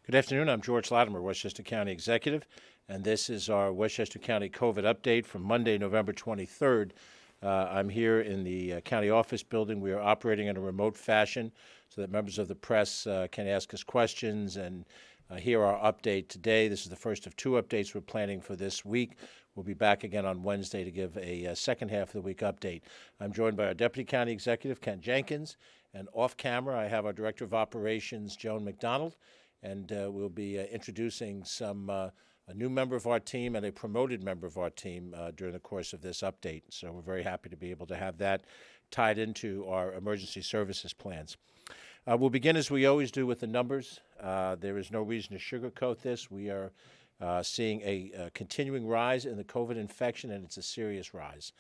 Good afternoon. I'm George Latimer, Westchester County Executive, and this is our Westchester County COVID update from Monday, November 23rd. I'm here in the county office building. We are operating in a remote fashion so that members of the press can ask us questions and hear our update today. This is the first of two updates we're planning for this week. We'll be back again on Wednesday to give a second half of the week update. I'm joined by our Deputy County Executive, Ken Jenkins, and off camera I have our Director of Operations, Joan McDonald. And we'll be introducing a new member of our team and a promoted member of our team during the course of this update. So we're very happy to be able to have that tied into our emergency services plans. We'll begin as we always do with the numbers. There is no reason to sugarcoat this. We are seeing a continuing rise in the COVID infection, and it's a serious rise.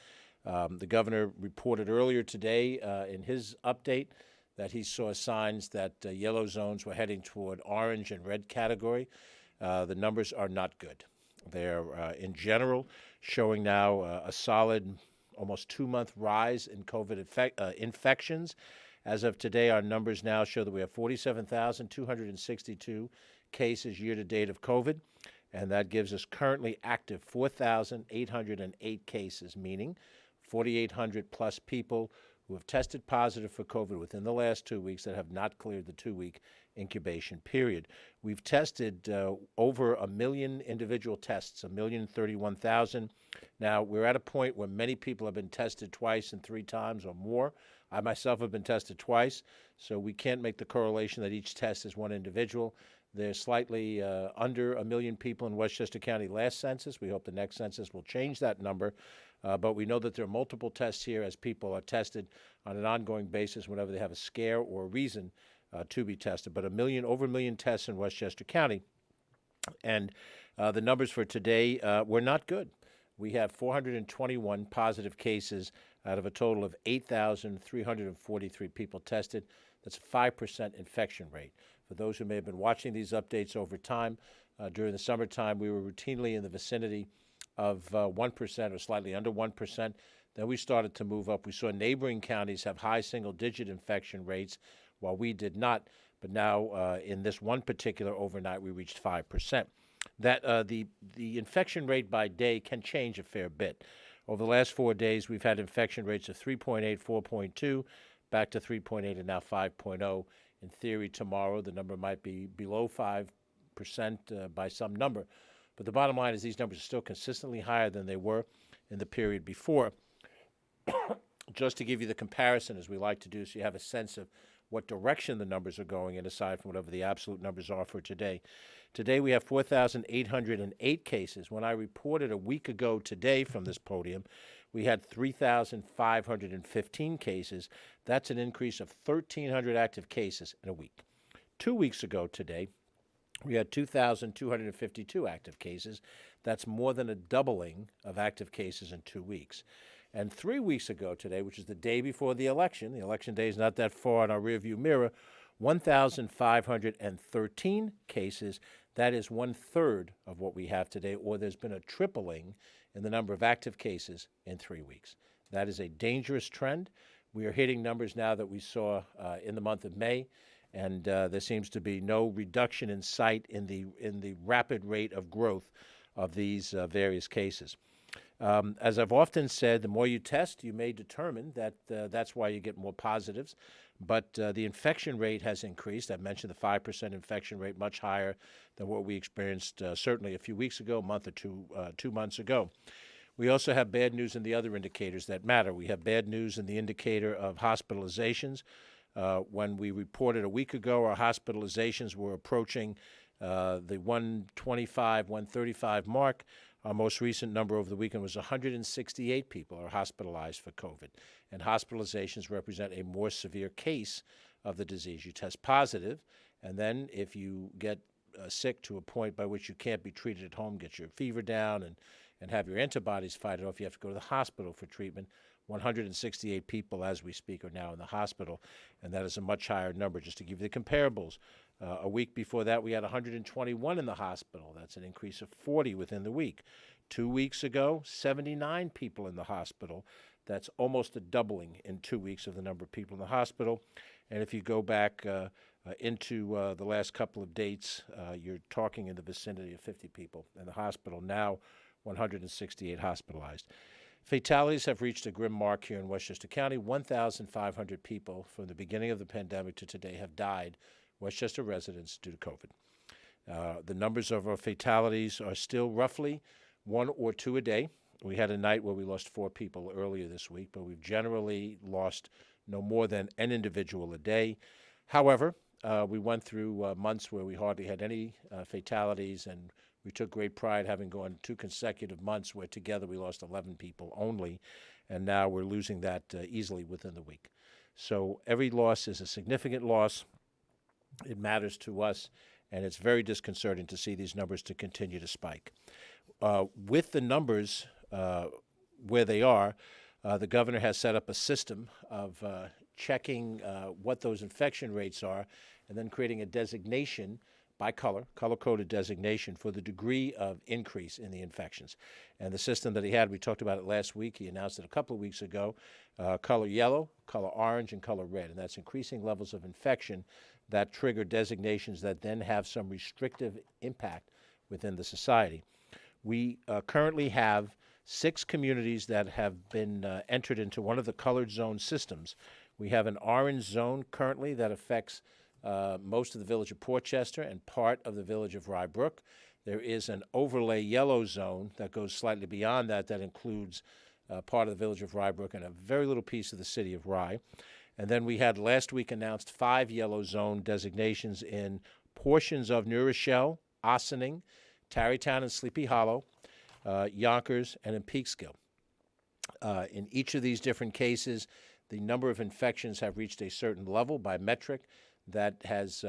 The governor reported earlier today in his update that he saw signs that yellow zones were heading toward orange and red category. The numbers are not good. They're, in general, showing now a solid, almost 2-month rise in COVID infections. As of today, our numbers now show that we have 47,262 cases year-to-date of COVID, and that gives us currently active 4,808 cases, meaning 4,800 plus people who have tested positive for COVID within the last 2 weeks that have not cleared the 2-week incubation period. We've tested over 1 million individual tests, 1,031,000. Now, we're at a point where many people have been tested twice and 3 times or more. I myself have been tested twice, so we can't make the correlation that each test is one individual. There's slightly under 1 million people in Westchester County last census. We hope the next census will change that number. But we know that there are multiple tests here as people are tested on an ongoing basis whenever they have a scare or a reason to be tested. But over 1 million tests in Westchester County. And the numbers for today were not good. We have 421 positive cases out of a total of 8,343 people tested. That's a 5% infection rate. For those who may have been watching these updates over time, during the summertime, we were routinely in the vicinity of 1% or slightly under 1%. Then we started to move up. We saw neighboring counties have high single-digit infection rates, while we did not. But now, in this one particular overnight, we reached 5%. That the infection rate by day can change a fair bit. Over the last 4 days, we've had infection rates of 3.8, 4.2, back to 3.8, and now 5.0. In theory, tomorrow the number might be below 5% by some number. But the bottom line is these numbers are still consistently higher than they were in the period before. Just to give you the comparison, as we like to do, so you have a sense of what direction the numbers are going in, aside from whatever the absolute numbers are for today. Today we have 4,808 cases. When I reported a week ago today from this podium, we had 3,515 cases. That's an increase of 1,300 active cases in a week. 2 weeks ago today, we had 2,252 active cases. That's more than a doubling of active cases in 2 weeks. And 3 weeks ago today, which is the day before the election day is not that far in our rearview mirror, 1,513 cases. That is 1/3 of what we have today, or there's been a tripling in the number of active cases in 3 weeks. That is a dangerous trend. We are hitting numbers now that we saw in the month of May. And there seems to be no reduction in sight in the rapid rate of growth of these various cases. As I've often said, the more you test, you may determine that that's why you get more positives. But the infection rate has increased. I mentioned the 5% infection rate, much higher than what we experienced certainly a few weeks ago, a month or 2 months ago. We also have bad news in the other indicators that matter. We have bad news in the indicator of hospitalizations. When we reported a week ago, our hospitalizations were approaching the 125, 135 mark. Our most recent number over the weekend was 168 people are hospitalized for COVID. And hospitalizations represent a more severe case of the disease. You test positive, and then if you get sick to a point by which you can't be treated at home, get your fever down, and have your antibodies fight it off, you have to go to the hospital for treatment. 168 people, as we speak, are now in the hospital, and that is a much higher number. Just to give you the comparables, a week before that, we had 121 in the hospital. That's an increase of 40 within the week. 2 weeks ago, 79 people in the hospital. That's almost a doubling in 2 weeks of the number of people in the hospital. And if you go back into the last couple of dates, you're talking in the vicinity of 50 people. In the hospital now, 168 hospitalized. Fatalities have reached a grim mark here in Westchester County. 1,500 people from the beginning of the pandemic to today have died, Westchester residents, due to COVID. The numbers of our fatalities are still roughly 1 or 2 a day. We had a night where we lost 4 people earlier this week, but we've generally lost no more than an individual a day. However, we went through months where we hardly had any fatalities, and we took great pride having gone 2 consecutive months where together we lost 11 people only, and now we're losing that easily within the week. So every loss is a significant loss. It matters to us, and it's very disconcerting to see these numbers to continue to spike. With the numbers where they are, the governor has set up a system of checking what those infection rates are and then creating a designation by color-coded designation for the degree of increase in the infections. And the system that he had, we talked about it last week, he announced it a couple of weeks ago, color yellow, color orange, and color red. And that's increasing levels of infection that trigger designations that then have some restrictive impact within the society. We currently have 6 communities that have been entered into one of the colored zone systems. We have an orange zone currently that affects most of the village of Portchester and part of the village of Rye Brook. There is an overlay yellow zone that goes slightly beyond that, that includes part of the village of Rye Brook and a very little piece of the city of Rye. And then we had last week announced 5 yellow zone designations in portions of New Rochelle, Ossining, Tarrytown and Sleepy Hollow, Yonkers, and in Peekskill. In each of these different cases, the number of infections have reached a certain level by metric that has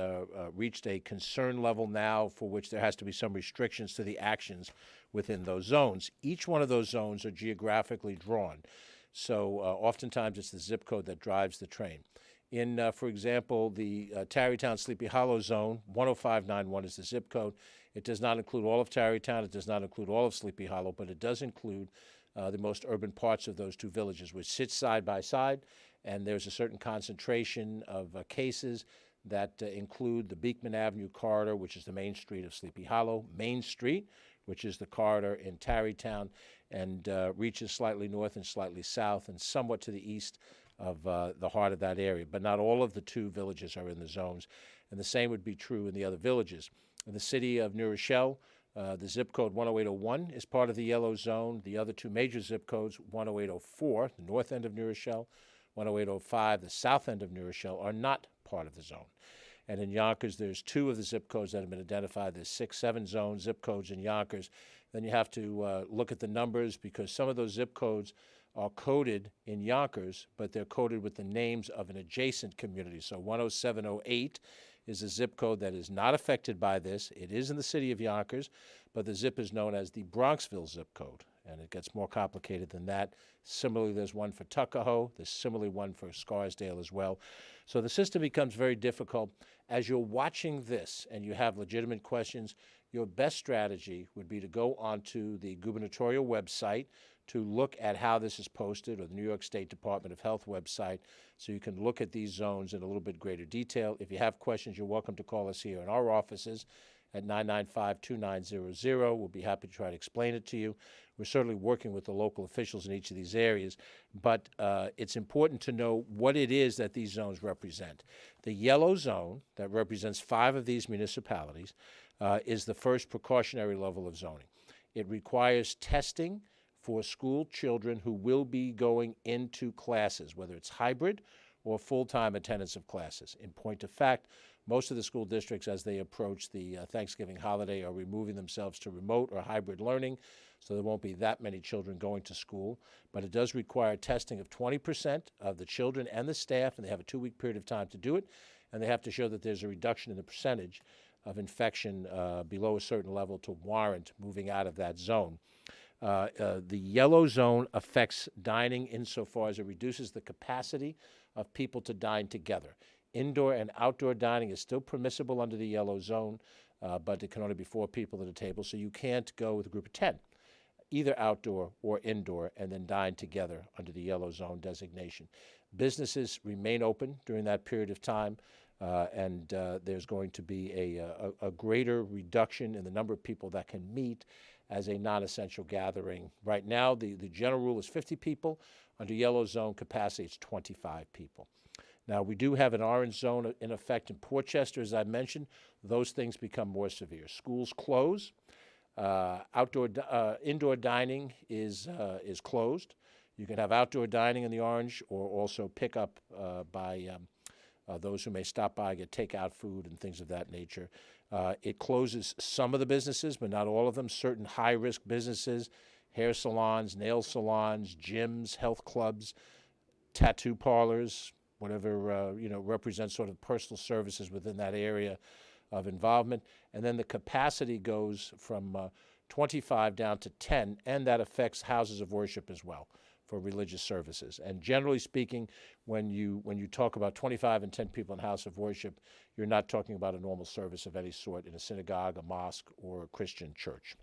reached a concern level now for which there has to be some restrictions to the actions within those zones. Each one of those zones are geographically drawn. So oftentimes it's the zip code that drives the train. In, for example, the Tarrytown Sleepy Hollow zone, 10591 is the zip code. It does not include all of Tarrytown. It does not include all of Sleepy Hollow, but it does include the most urban parts of those 2 villages, which sit side by side, and there's a certain concentration of cases that include the Beekman Avenue corridor, which is the main street of Sleepy Hollow, Main Street, which is the corridor in Tarrytown, and reaches slightly north and slightly south and somewhat to the east of the heart of that area. But not all of the 2 villages are in the zones, and the same would be true in the other villages. In the city of New Rochelle, the zip code 10801 is part of the yellow zone. The other 2 major zip codes, 10804, the north end of New Rochelle, 10805, the south end of New Rochelle, are not part of the zone. And in Yonkers, there's 2 of the zip codes that have been identified. There's 6, 7 zone zip codes in Yonkers. Then you have to look at the numbers because some of those zip codes are coded in Yonkers, but they're coded with the names of an adjacent community. So 10708 is a zip code that is not affected by this. It is in the city of Yonkers, but the zip is known as the Bronxville zip code, and it gets more complicated than that. Similarly, there's one for Tuckahoe. There's similarly one for Scarsdale as well. So the system becomes very difficult. As you're watching this and you have legitimate questions, your best strategy would be to go onto the gubernatorial website to look at how this is posted, or the New York State Department of Health website, so you can look at these zones in a little bit greater detail. If you have questions, you're welcome to call us here in our offices at 995-2900. We'll be happy to try to explain it to you. We're certainly working with the local officials in each of these areas, but it's important to know what it is that these zones represent. The yellow zone that represents 5 of these municipalities is the first precautionary level of zoning. It requires testing for school children who will be going into classes, whether it's hybrid or full-time attendance of classes. In point of fact, most of the school districts, as they approach the Thanksgiving holiday, are removing themselves to remote or hybrid learning, so there won't be that many children going to school. But it does require testing of 20% of the children and the staff, and they have a 2-week period of time to do it, and they have to show that there's a reduction in the percentage of infection below a certain level to warrant moving out of that zone. The yellow zone affects dining insofar as it reduces the capacity of people to dine together. Indoor and outdoor dining is still permissible under the yellow zone, but it can only be 4 people at a table, so you can't go with a group of 10, either outdoor or indoor, and then dine together under the yellow zone designation. Businesses remain open during that period of time. and there's going to be a greater reduction in the number of people that can meet as a non-essential gathering. Right now, the general rule is 50 people. Under yellow zone capacity, it's 25 people. Now, we do have an orange zone in effect in Portchester, as I mentioned. Those things become more severe. Schools close. Indoor dining is closed. You can have outdoor dining in the orange, or also pick up by those who may stop by, get takeout food and things of that nature. It closes some of the businesses, but not all of them. Certain high-risk businesses, hair salons, nail salons, gyms, health clubs, tattoo parlors, whatever represents sort of personal services within that area of involvement. And then the capacity goes from 25 down to 10, and that affects houses of worship as well for religious services. And generally speaking, when you talk about 25 and 10 people in house of worship, you're not talking about a normal service of any sort in a synagogue, a mosque, or a Christian church.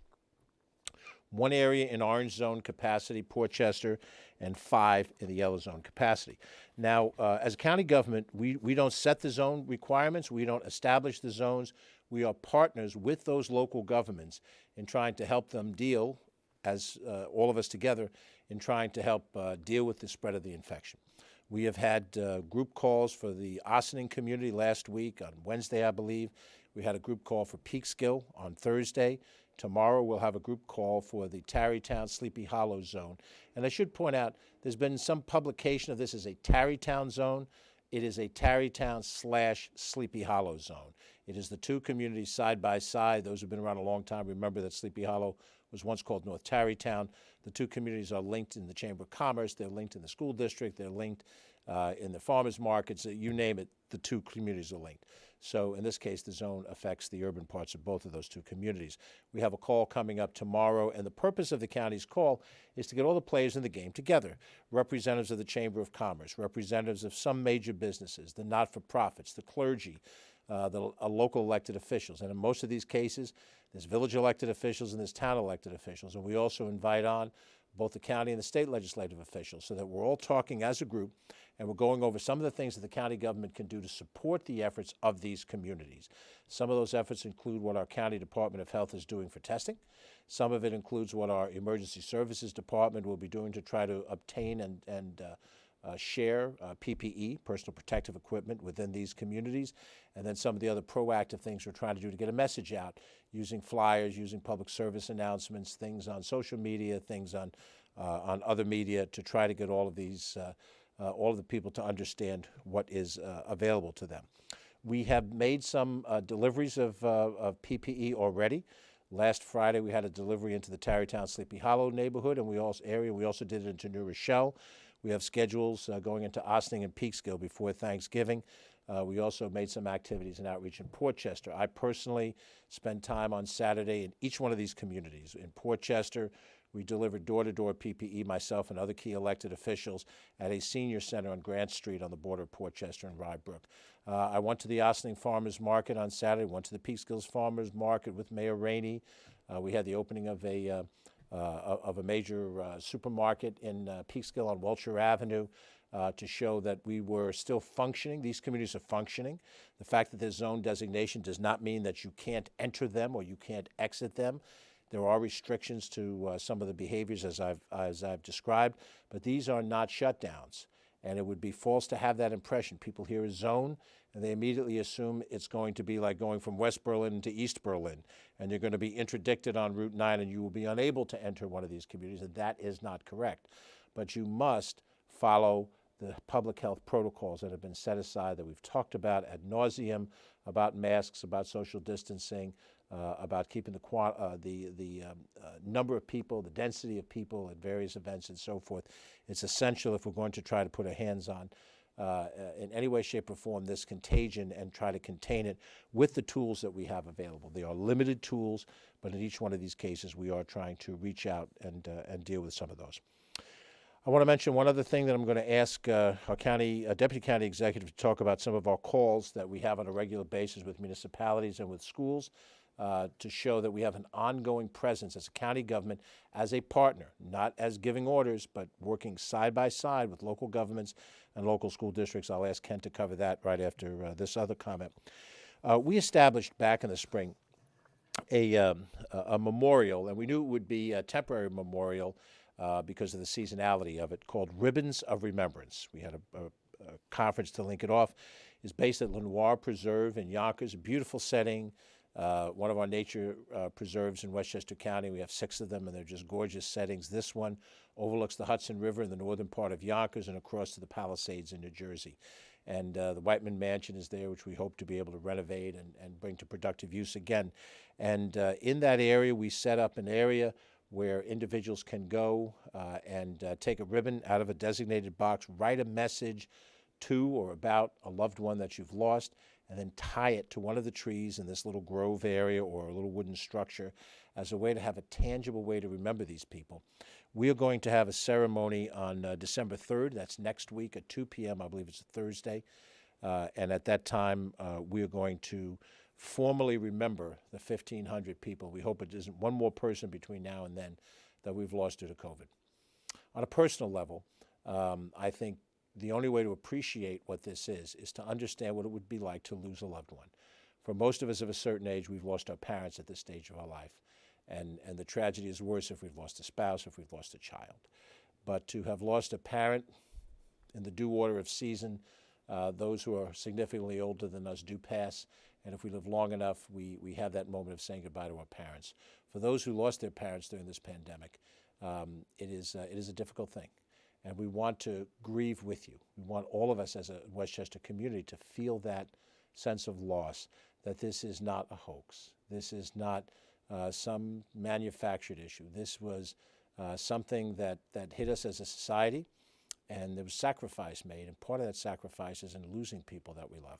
One area in orange zone capacity, Portchester, and 5 in the yellow zone capacity. Now, as a county government, we don't set the zone requirements. We don't establish the zones. We are partners with those local governments in trying to help them deal, as all of us together, in trying to help deal with the spread of the infection. We have had group calls for the Ossining community last week, on Wednesday, I believe. We had a group call for Peekskill on Thursday. Tomorrow we'll have a group call for the Tarrytown Sleepy Hollow zone. And I should point out, there's been some publication of this as a Tarrytown zone. It is a Tarrytown/Sleepy Hollow zone. It is the two communities side by side. Those who've been around a long time remember that Sleepy Hollow was once called North Tarrytown. The two communities are linked in the Chamber of Commerce. They're linked in the school district. They're linked in the farmers markets. You name it, the two communities are linked. So in this case, the zone affects the urban parts of both of those two communities. We have a call coming up tomorrow, and the purpose of the county's call is to get all the players in the game together. Representatives of the Chamber of Commerce, representatives of some major businesses, the not-for-profits, the clergy, local elected officials. And in most of these cases, there's village elected officials and there's town elected officials. And we also invite on both the county and the state legislative officials so that we're all talking as a group and we're going over some of the things that the county government can do to support the efforts of these communities. Some of those efforts include what our county Department of Health is doing for testing. Some of it includes what our Emergency Services Department will be doing to try to obtain and share PPE, personal protective equipment, within these communities, and then some of the other proactive things we're trying to do to get a message out, using flyers, using public service announcements, things on social media, things on other media, to try to get all of these, all of the people to understand what is available to them. We have made some deliveries of PPE already. Last Friday, we had a delivery into the Tarrytown Sleepy Hollow neighborhood, and we also did it into New Rochelle. We have schedules going into Ossining and Peekskill before Thanksgiving. We also made some activities and outreach in Portchester. I personally spent time on Saturday in each one of these communities. In Portchester, we delivered door-to-door PPE, myself and other key elected officials, at a senior center on Grant Street on the border of Portchester and Rye Brook. I went to the Ossining Farmers Market on Saturday, went to the Peekskills Farmers Market with Mayor Rainey. We had the opening of a major supermarket in Peekskill on Welcher Avenue to show that we were still functioning. These communities are functioning. The fact that there's zone designation does not mean that you can't enter them or you can't exit them. There are restrictions to some of the behaviors as I've described, but these are not shutdowns. And it would be false to have that impression. People hear a zone, and they immediately assume it's going to be like going from West Berlin to East Berlin, and you're going to be interdicted on Route 9, and you will be unable to enter one of these communities, and that is not correct. But you must follow the public health protocols that have been set aside, that we've talked about ad nauseum, about masks, about social distancing, about keeping the number of people, the density of people at various events and so forth. It's essential if we're going to try to put our hands on, in any way, shape, or form, this contagion and try to contain it with the tools that we have available. They are limited tools, but in each one of these cases, we are trying to reach out and deal with some of those. I want to mention one other thing that I'm going to ask our Deputy County Executive to talk about some of our calls that we have on a regular basis with municipalities and with schools. to show that we have an ongoing presence as a county government, as a partner, not as giving orders, but working side by side with local governments and local school districts. I'll ask Ken to cover that right after this other comment. We established back in the spring a memorial, and we knew it would be a temporary memorial because of the seasonality of it, called Ribbons of Remembrance. We had a conference to link it off. It's based at Lenoir Preserve in Yonkers, a beautiful setting, one of our nature preserves in Westchester County. We have 6 of them, and they're just gorgeous settings. This one overlooks the Hudson River in the northern part of Yonkers and across to the Palisades in New Jersey. And the Whiteman Mansion is there, which we hope to be able to renovate and bring to productive use again. And in that area, we set up an area where individuals can go and take a ribbon out of a designated box, write a message to or about a loved one that you've lost, and then tie it to one of the trees in this little grove area or a little wooden structure as a way to have a tangible way to remember these people. We are going to have a ceremony on December 3rd. That's next week at 2 p.m. I believe it's a Thursday. And at that time, we are going to formally remember the 1,500 people. We hope it isn't one more person between now and then that we've lost due to COVID. On a personal level, I think the only way to appreciate what this is to understand what it would be like to lose a loved one. For most of us of a certain age, we've lost our parents at this stage of our life. And the tragedy is worse if we've lost a spouse, if we've lost a child. But to have lost a parent in the due order of season, those who are significantly older than us do pass. And if we live long enough, we have that moment of saying goodbye to our parents. For those who lost their parents during this pandemic, it is a difficult thing. And we want to grieve with you. We want all of us as a Westchester community to feel that sense of loss, that this is not a hoax. This is not some manufactured issue. This was something that hit us as a society, and there was sacrifice made, and part of that sacrifice is in losing people that we love.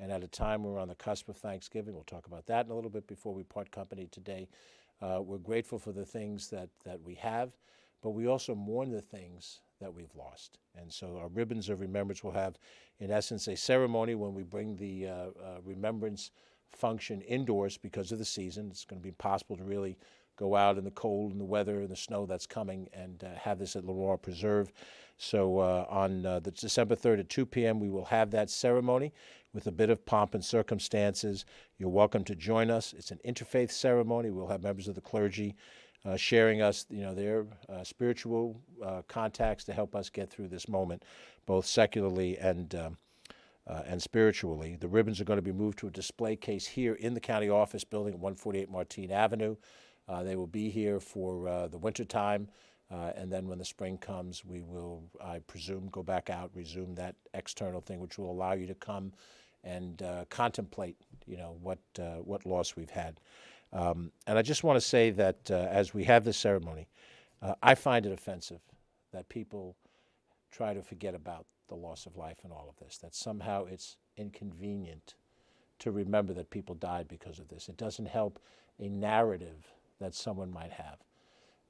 And at a time we're on the cusp of Thanksgiving, we'll talk about that in a little bit before we part company today. We're grateful for the things that we have, but we also mourn the things that we've lost. And so our Ribbons of Remembrance will have, in essence, a ceremony when we bring the remembrance function indoors because of the season. It's going to be impossible to really go out in the cold and the weather and the snow that's coming and have this at Lenoir Preserve. So on the December 3rd at 2 p.m., we will have that ceremony with a bit of pomp and circumstances. You're welcome to join us. It's an interfaith ceremony. We'll have members of the clergy sharing us, their spiritual contacts to help us get through this moment, both secularly and spiritually. The ribbons are going to be moved to a display case here in the county office building at 148 Martine Avenue. They will be here for the winter time, and then when the spring comes, we will, I presume, go back out, resume that external thing, which will allow you to come and contemplate, what loss we've had. And I just want to say that as we have this ceremony, I find it offensive that people try to forget about the loss of life and all of this, that somehow it's inconvenient to remember that people died because of this. It doesn't help a narrative that someone might have.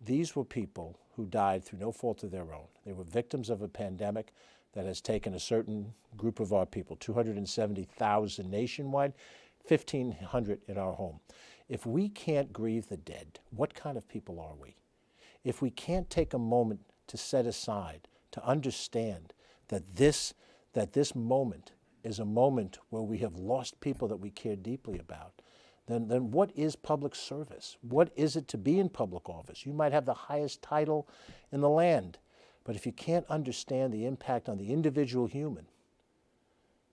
These were people who died through no fault of their own. They were victims of a pandemic that has taken a certain group of our people, 270,000 nationwide, 1,500 in our home. If we can't grieve the dead, what kind of people are we? If we can't take a moment to set aside, to understand that this moment is a moment where we have lost people that we care deeply about, then what is public service? What is it to be in public office? You might have the highest title in the land, but if you can't understand the impact on the individual human,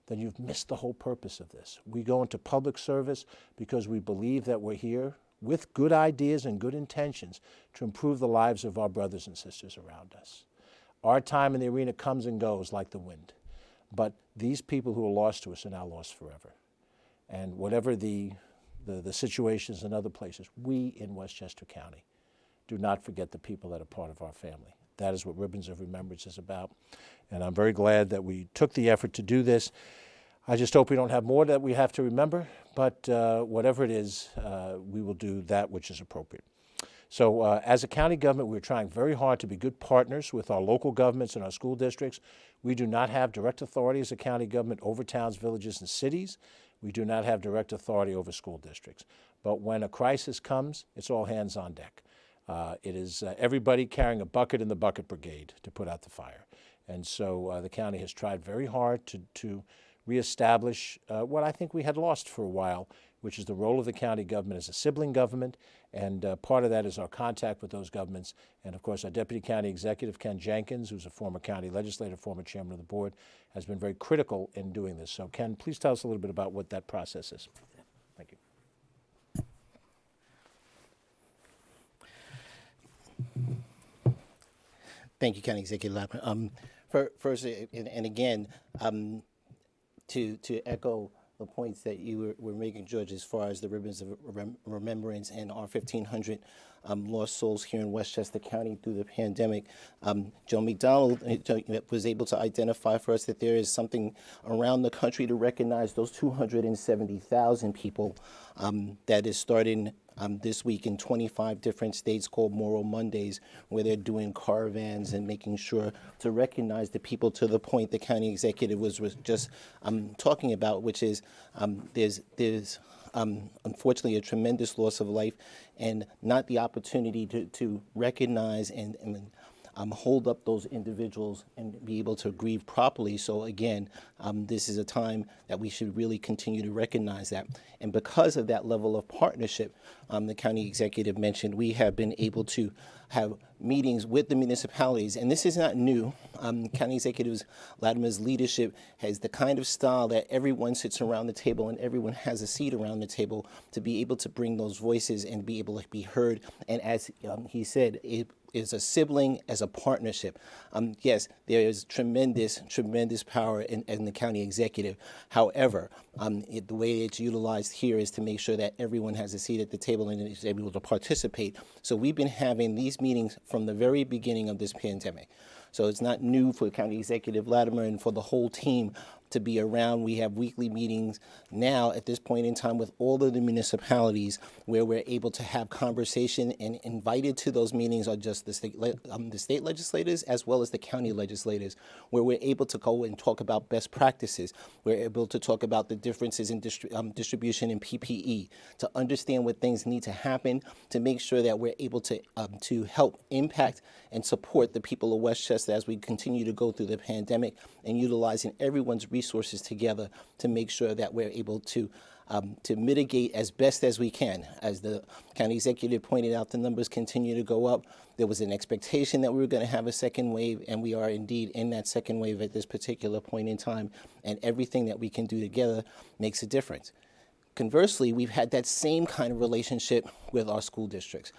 then you've missed the whole purpose of this. We go into public service because we believe that we're here with good ideas and good intentions to improve the lives of our brothers and sisters around us. Our time in the arena comes and goes like the wind, but these people who are lost to us are now lost forever. And whatever the situations in other places, we in Westchester County do not forget the people that are part of our family. That is what Ribbons of Remembrance is about. And I'm very glad that we took the effort to do this. I just hope we don't have more that we have to remember, but whatever it is, we will do that which is appropriate. So as a county government, we're trying very hard to be good partners with our local governments and our school districts. We do not have direct authority as a county government over towns, villages, and cities. We do not have direct authority over school districts. but when a crisis comes, it's all hands on deck. It is everybody carrying a bucket in the bucket brigade to put out the fire. And so the county has tried very hard to reestablish what I think we had lost for a while, which is the role of the county government as a sibling government. And part of that is our contact with those governments. And of course, our Deputy County Executive, Ken Jenkins, who's a former county legislator, former chairman of the board, has been very critical in doing this. So Ken, please tell us a little bit about what that process is. Thank you. Thank you, County Executive Latimer. First, and again, to echo the points that you were making, George, as far as the ribbons of remembrance and our 1,500 lost souls here in Westchester County through the pandemic. Joe McDonald was able to identify for us that there is something around the country to recognize those 270,000 people that is starting this week in 25 different states called Moral Mondays, where they're doing caravans and making sure to recognize the people to the point the county executive was just talking about, which is there's unfortunately a tremendous loss of life and not the opportunity to recognize and hold up those individuals and be able to grieve properly. So again, this is a time that we should really continue to recognize that. And because of that level of partnership, the county executive mentioned, we have been able to have meetings with the municipalities. And this is not new. County Executive Latimer's leadership has the kind of style that everyone sits around the table and everyone has a seat around the table to be able to bring those voices and be able to be heard. And as he said, it is a sibling as a partnership. Yes, there is tremendous power in the county executive. However, the way it's utilized here is to make sure that everyone has a seat at the table and is able to participate. So we've been having these meetings from the very beginning of this pandemic. So it's not new for County Executive Latimer and for the whole team to be around. We have weekly meetings now at this point in time with all of the municipalities where we're able to have conversation, and invited to those meetings are just the state legislators as well as the county legislators, where we're able to go and talk about best practices. We're able to talk about the differences in distribution in PPE, to understand what things need to happen to make sure that we're able to help impact and support the people of Westchester as we continue to go through the pandemic, and utilizing everyone's resources together to make sure that we're able to mitigate as best as we can. As the county executive pointed out, the numbers continue to go up. There was an expectation that we were going to have a second wave, and we are indeed in that second wave at this particular point in time, and everything that we can do together makes a difference. Conversely, we've had that same kind of relationship with our school districts.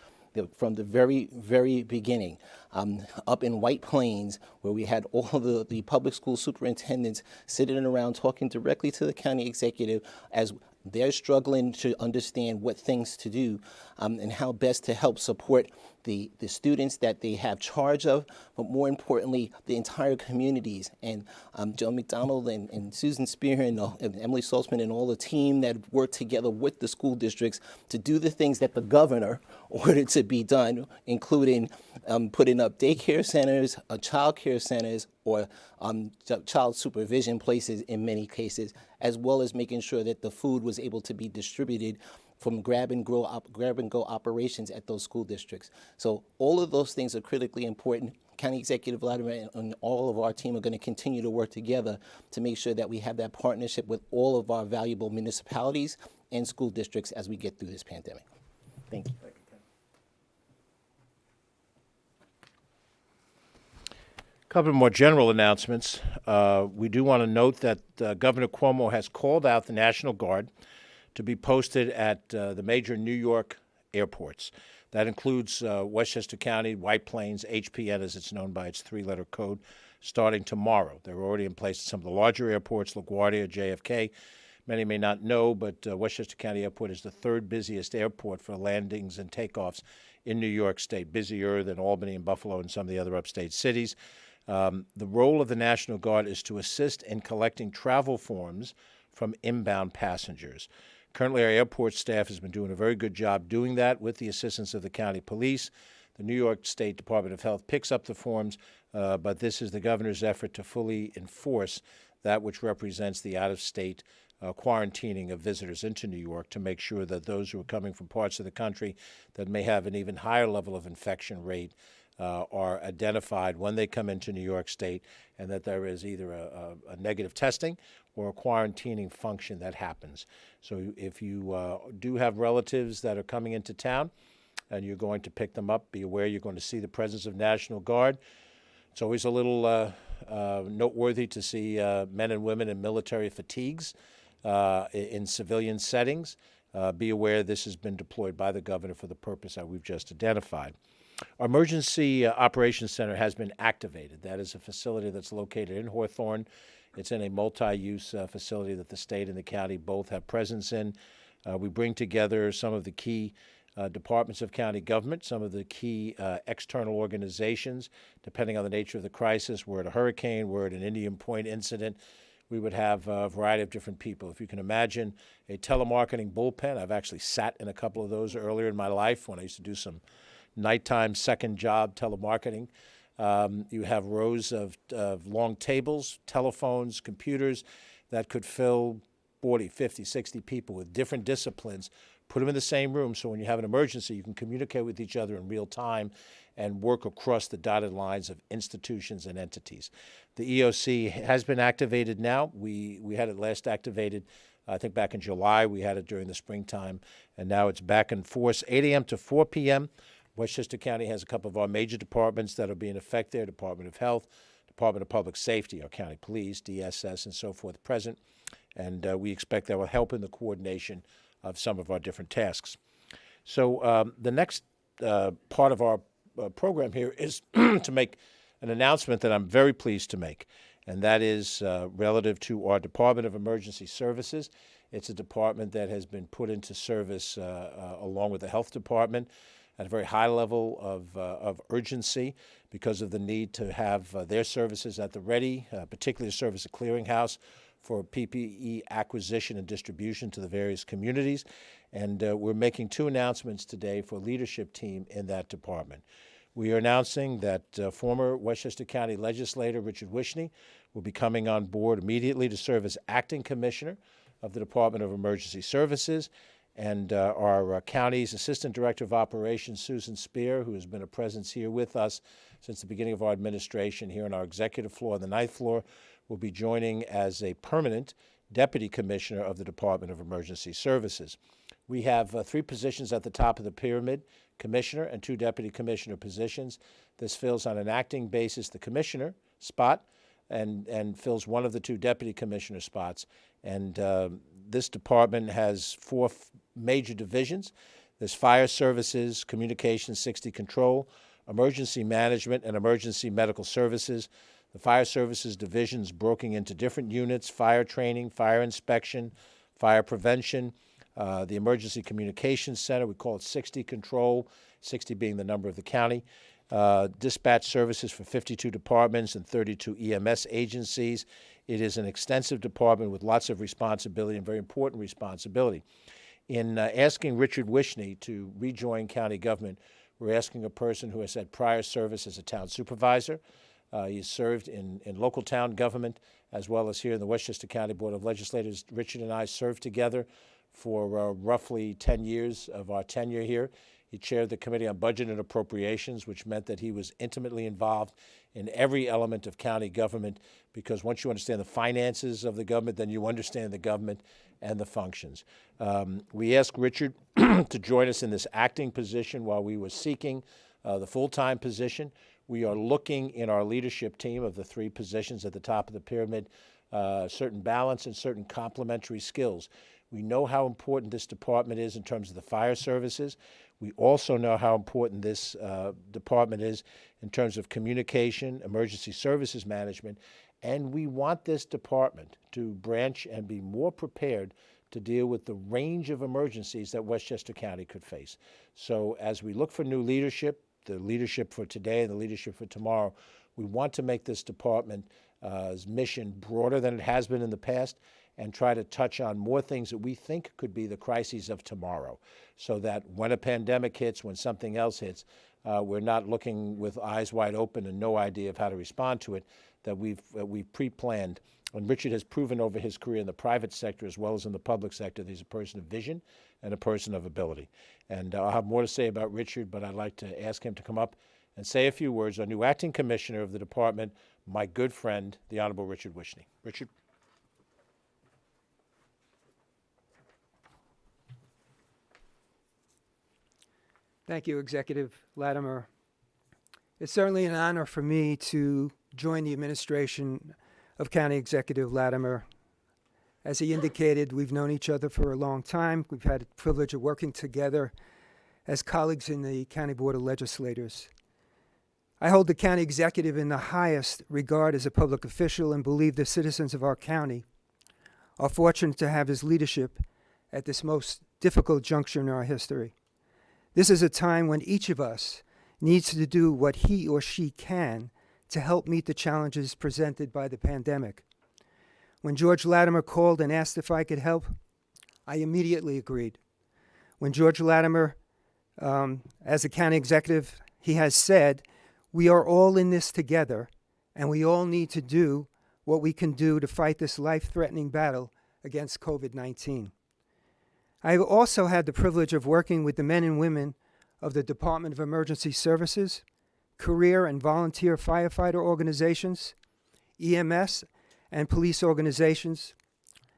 From the very, very beginning, up in White Plains, where we had all of the public school superintendents sitting around talking directly to the county executive as they're struggling to understand what things to do and how best to help support the students that they have charge of, but more importantly, the entire communities. And Joe McDonald and Susan Spear and Emily Saltzman and all the team that worked together with the school districts to do the things that the governor ordered to be done, including putting up daycare centers, child care centers, or child supervision places in many cases, as well as making sure that the food was able to be distributed from grab and go operations at those school districts. So all of those things are critically important. County Executive Latimer and all of our team are going to continue to work together to make sure that we have that partnership with all of our valuable municipalities and school districts as we get through this pandemic. Thank you. A couple of more general announcements. We do want to note that Governor Cuomo has called out the National Guard to be posted at the major New York airports. That includes Westchester County, White Plains, HPN, as it's known by its three-letter code, starting tomorrow. They're already in place at some of the larger airports, LaGuardia, JFK. Many may not know, but Westchester County Airport is the third busiest airport for landings and takeoffs in New York State, busier than Albany and Buffalo and some of the other upstate cities. The role of the National Guard is to assist in collecting travel forms from inbound passengers. Currently, our airport staff has been doing a very good job doing that with the assistance of the county police. The New York State Department of Health picks up the forms, but this is the governor's effort to fully enforce that which represents the out-of-state quarantining of visitors into New York to make sure that those who are coming from parts of the country that may have an even higher level of infection rate are identified when they come into New York State, and that there is either a negative testing or a quarantining function that happens. So if you do have relatives that are coming into town and you're going to pick them up, be aware you're going to see the presence of National Guard. It's always a little noteworthy to see men and women in military fatigues in civilian settings. Be aware this has been deployed by the governor for the purpose that we've just identified. Our Emergency Operations Center has been activated. That is a facility that's located in Hawthorne. It's in a multi-use facility that the state and the county both have presence in. We bring together some of the key departments of county government, some of the key external organizations, depending on the nature of the crisis. We're at a hurricane, we're at an Indian Point incident. We would have a variety of different people. If you can imagine a telemarketing bullpen, I've actually sat in a couple of those earlier in my life when I used to do some nighttime second job telemarketing. You have rows of long tables, telephones, computers that could fill 40, 50, 60 people with different disciplines. Put them in the same room so when you have an emergency, you can communicate with each other in real time and work across the dotted lines of institutions and entities. The EOC has been activated now. We had it last activated, I think back in July. We had it during the springtime, and now it's back in force, 8 a.m. to 4 p.m. Westchester County has a couple of our major departments that are being affected there: Department of Health, Department of Public Safety, our county police, DSS, and so forth present. And we expect that will help in the coordination of some of our different tasks. So the next part of our program here is to make an announcement that I'm very pleased to make, and that is relative to our Department of Emergency Services. It's a department that has been put into service along with the Health Department at a very high level of urgency because of the need to have their services at the ready, particularly to serve as a clearinghouse for PPE acquisition and distribution to the various communities. And we're making two announcements today for leadership team in that department. We are announcing that former Westchester County legislator Richard Wishney will be coming on board immediately to serve as acting commissioner of the Department of Emergency Services. And our county's Assistant Director of Operations, Susan Spear, who has been a presence here with us since the beginning of our administration here on our executive floor on the 9th floor, will be joining as a permanent Deputy Commissioner of the Department of Emergency Services. We have three positions at the top of the pyramid: Commissioner and two Deputy Commissioner positions. This fills on an acting basis the Commissioner spot and fills one of the two Deputy Commissioner spots. And this department has four major divisions. There's Fire Services, Communications 60 Control, Emergency Management, and Emergency Medical Services. The Fire Services division's broken into different units: fire training, fire inspection, fire prevention. The Emergency Communications Center, we call it 60 Control, 60 being the number of the county. Dispatch services for 52 departments and 32 EMS agencies. It is an extensive department with lots of responsibility and very important responsibility. In asking Richard Wishney to rejoin county government, we're asking a person who has had prior service as a town supervisor. He's served in local town government as well as here in the Westchester County Board of Legislators. Richard and I served together for roughly 10 years of our tenure here. He chaired the Committee on Budget and Appropriations, which meant that he was intimately involved in every element of county government, because once you understand the finances of the government, then you understand the government and the functions. We asked Richard to join us in this acting position while we were seeking the full-time position. We are looking in our leadership team of the three positions at the top of the pyramid, certain balance and certain complementary skills. We know how important this department is in terms of the fire services. We also know how important this department is in terms of communication, emergency services management, and we want this department to branch and be more prepared to deal with the range of emergencies that Westchester County could face. So as we look for new leadership, the leadership for today and the leadership for tomorrow, we want to make this department's mission broader than it has been in the past, and try to touch on more things that we think could be the crises of tomorrow, so that when a pandemic hits, when something else hits, we're not looking with eyes wide open and no idea of how to respond to it, that we've pre-planned And Richard has proven over his career in the private sector as well as in the public sector that he's a person of vision and a person of ability. And I'll have more to say about Richard, but I'd like to ask him to come up and say a few words. Our new acting commissioner of the department, my good friend, the Honorable Richard Wishney. Richard. Thank you, Executive Latimer. It's certainly an honor for me to join the administration of County Executive Latimer. As he indicated, we've known each other for a long time. We've had the privilege of working together as colleagues in the County Board of Legislators. I hold the county executive in the highest regard as a public official and believe the citizens of our county are fortunate to have his leadership at this most difficult juncture in our history. This is a time when each of us needs to do what he or she can to help meet the challenges presented by the pandemic. When George Latimer called and asked if I could help, I immediately agreed. When George Latimer, as a county executive, he has said, we are all in this together, and we all need to do what we can do to fight this life-threatening battle against COVID-19. I have also had the privilege of working with the men and women of the Department of Emergency Services, career and volunteer firefighter organizations, EMS, and police organizations,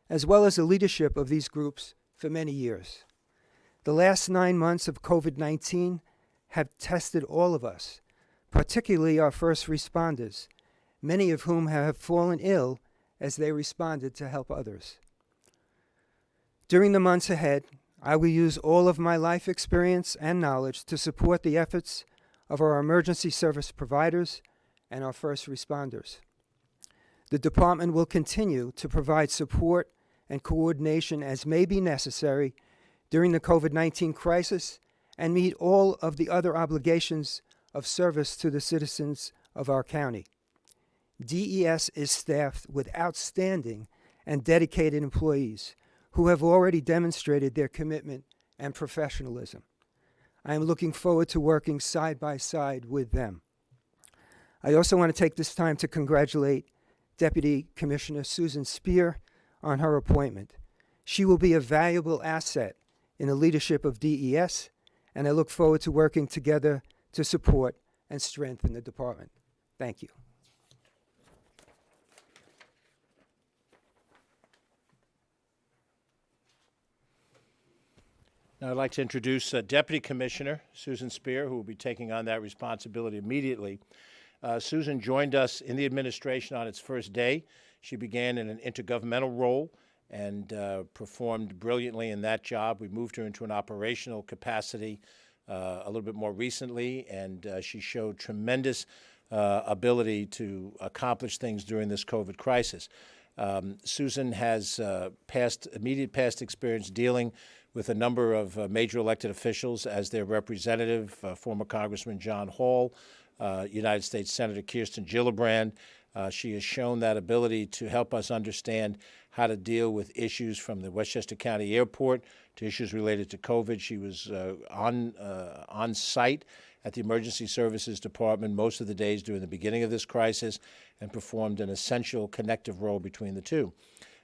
as well as the leadership of these groups for many years. The last 9 months of COVID-19 have tested all of us, particularly our first responders, many of whom have fallen ill as they responded to help others. During the months ahead, I will use all of my life experience and knowledge to support the efforts of our emergency service providers and our first responders. The department will continue to provide support and coordination as may be necessary during the COVID-19 crisis and meet all of the other obligations of service to the citizens of our county. DES is staffed with outstanding and dedicated employees who have already demonstrated their commitment and professionalism. I am looking forward to working side by side with them. I also want to take this time to congratulate Deputy Commissioner Susan Spear on her appointment. She will be a valuable asset in the leadership of DES, and I look forward to working together to support and strengthen the department. Thank you. Now I'd like to introduce Deputy Commissioner Susan Spear, who will be taking on that responsibility immediately. Susan joined us in the administration on its first day. She began in an intergovernmental role and performed brilliantly in that job. We moved her into an operational capacity a little bit more recently, and she showed tremendous ability to accomplish things during this COVID crisis. Susan has immediate past experience dealing with a number of major elected officials as their representative, former Congressman John Hall, United States Senator Kirsten Gillibrand. She has shown that ability to help us understand how to deal with issues from the Westchester County Airport to issues related to COVID. She was on site at the Emergency Services Department most of the days during the beginning of this crisis and performed an essential connective role between the two.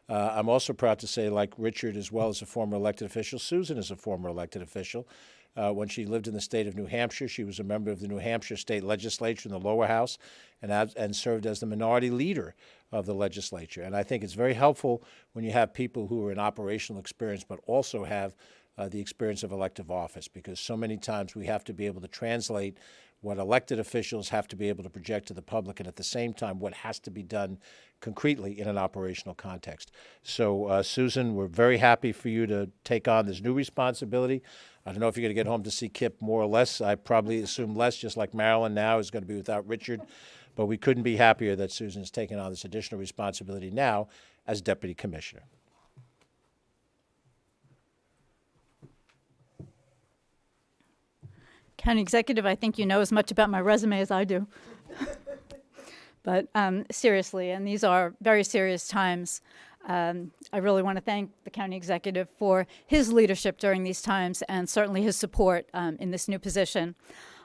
I'm also proud to say, like Richard, as well as a former elected official, Susan is a former elected official. When she lived in the state of New Hampshire, she was a member of the New Hampshire State Legislature in the lower house and served as the minority leader of the legislature. And I think it's very helpful when you have people who are in operational experience but also have the experience of elective office, because so many times we have to be able to translate what elected officials have to be able to project to the public, and at the same time what has to be done concretely in an operational context. So, Susan, we're very happy for you to take on this new responsibility. I don't know if you're going to get home to see Kip more or less. I probably assume less, just like Marilyn now is going to be without Richard. But we couldn't be happier that Susan's taken on this additional responsibility now as Deputy Commissioner. County Executive, I think you know as much about my resume as I do. But seriously, and these are very serious times, I really want to thank the County Executive for his leadership during these times and certainly his support in this new position.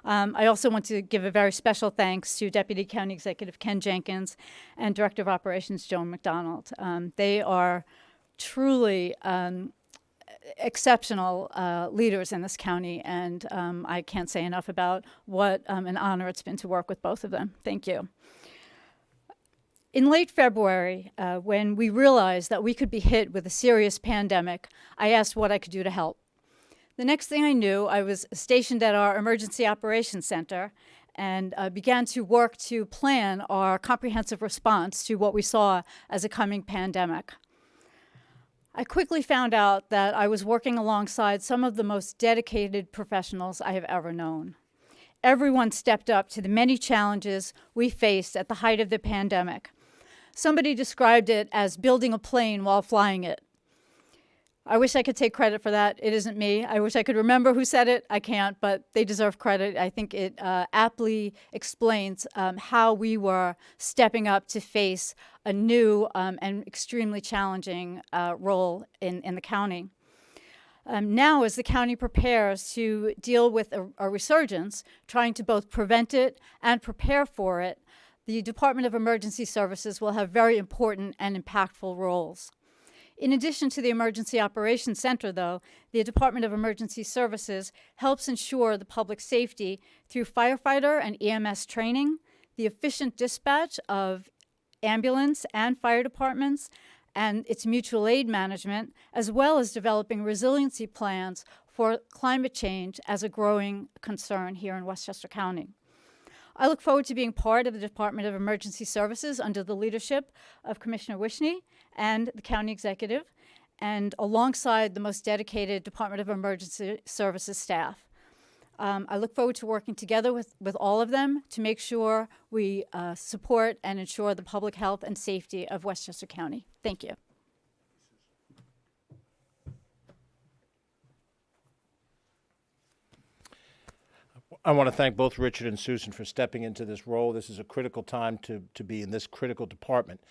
I also want to give a very special thanks to Deputy County Executive Ken Jenkins and Director of Operations Joan McDonald. They are truly exceptional leaders in this county, and I can't say enough about what an honor it's been to work with both of them. Thank you. In late February, when we realized that we could be hit with a serious pandemic, I asked what I could do to help. The next thing I knew, I was stationed at our Emergency Operations Center and began to work to plan our comprehensive response to what we saw as a coming pandemic. I quickly found out that I was working alongside some of the most dedicated professionals I have ever known. Everyone stepped up to the many challenges we faced at the height of the pandemic. Somebody described it as building a plane while flying it. I wish I could take credit for that. It isn't me. I wish I could remember who said it. I can't, but they deserve credit. I think it aptly explains how we were stepping up to face a new and extremely challenging role in the county. Now, as the county prepares to deal with a resurgence, trying to both prevent it and prepare for it, the Department of Emergency Services will have very important and impactful roles. In addition to the Emergency Operations Center, though, the Department of Emergency Services helps ensure the public safety through firefighter and EMS training, the efficient dispatch of ambulance and fire departments, and its mutual aid management, as well as developing resiliency plans for climate change as a growing concern here in Westchester County. I look forward to being part of the Department of Emergency Services under the leadership of Commissioner Wishney and the county executive, and alongside the most dedicated Department of Emergency Services staff. I look forward to working together with all of them to make sure we support and ensure the public health and safety of Westchester County. Thank you. I want to thank both Richard and Susan for stepping into this role. This is a critical time to be in this critical department,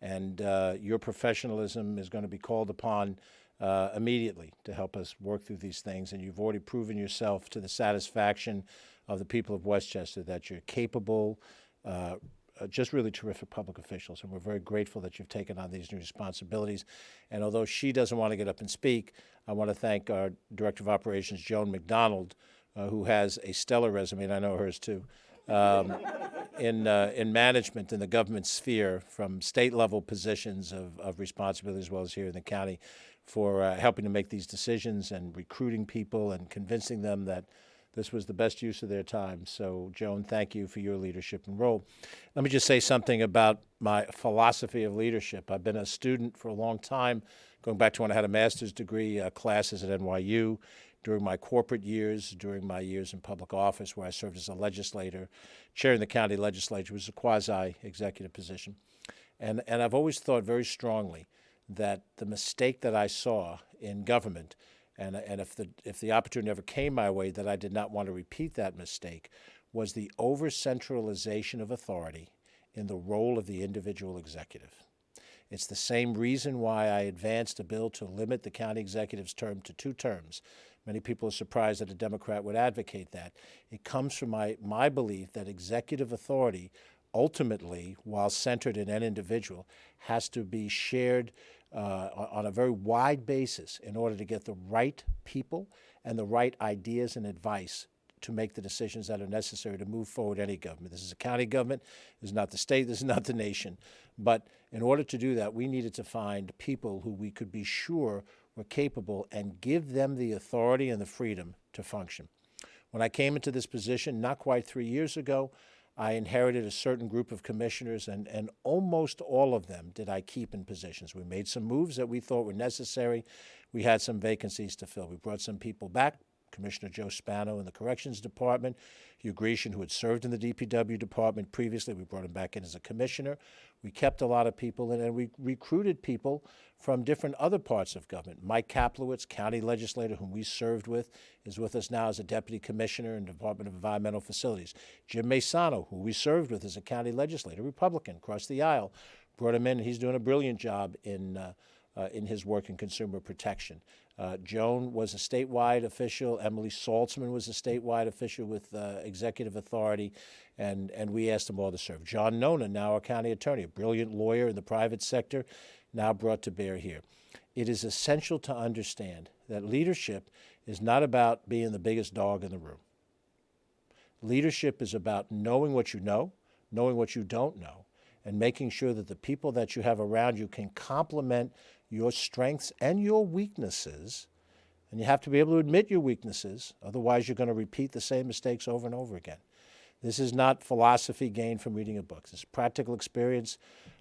and your professionalism is going to be called upon immediately to help us work through these things. And you've already proven yourself to the satisfaction of the people of Westchester that you're capable, just really terrific public officials. And we're very grateful that you've taken on these new responsibilities. And although she doesn't want to get up and speak, I want to thank our Director of Operations, Joan McDonald, who has a stellar resume, and I know hers too, in management in the government sphere, from state-level positions of responsibility as well as here in the county, for helping to make these decisions and recruiting people and convincing them that this was the best use of their time. So, Joan, thank you for your leadership and role. Let me just say something about my philosophy of leadership. I've been a student for a long time, going back to when I had a master's degree, classes at NYU, during my corporate years, during my years in public office, where I served as a legislator, chairing the county legislature, which was a quasi-executive position. And I've always thought very strongly that the mistake that I saw in government, and if the opportunity ever came my way, that I did not want to repeat that mistake, was the over-centralization of authority in the role of the individual executive. It's the same reason why I advanced a bill to limit the county executive's term to 2 terms. Many people are surprised that a Democrat would advocate that. It comes from my belief that executive authority, ultimately, while centered in an individual, has to be shared on a very wide basis in order to get the right people and the right ideas and advice to make the decisions that are necessary to move forward any government. This is a county government. This is not the state. This is not the nation. But in order to do that, we needed to find people who we could be sure were capable and give them the authority and the freedom to function. When I came into this position, not quite 3 years ago, I inherited a certain group of commissioners, and almost all of them did I keep in positions. We made some moves that we thought were necessary. We had some vacancies to fill. We brought some people back. Commissioner Joe Spano in the Corrections Department, Hugh Grecian, who had served in the DPW department previously. We brought him back in as a commissioner. We kept a lot of people in, and we recruited people from different other parts of government. Mike Kaplowitz, county legislator, whom we served with, is with us now as a deputy commissioner in the Department of Environmental Facilities. Jim Masano, who we served with as a county legislator, Republican, across the aisle, brought him in. He's doing a brilliant job in his work in consumer protection. Joan was a statewide official. Emily Saltzman was a statewide official with executive authority, and we asked them all to serve. John Nona, now our county attorney, a brilliant lawyer in the private sector, now brought to bear here. It is essential to understand that leadership is not about being the biggest dog in the room. Leadership is about knowing what you know, knowing what you don't know, and making sure that the people that you have around you can complement your strengths and your weaknesses. And you have to be able to admit your weaknesses, otherwise you're going to repeat the same mistakes over and over again. This is not philosophy gained from reading a book. This is practical experience,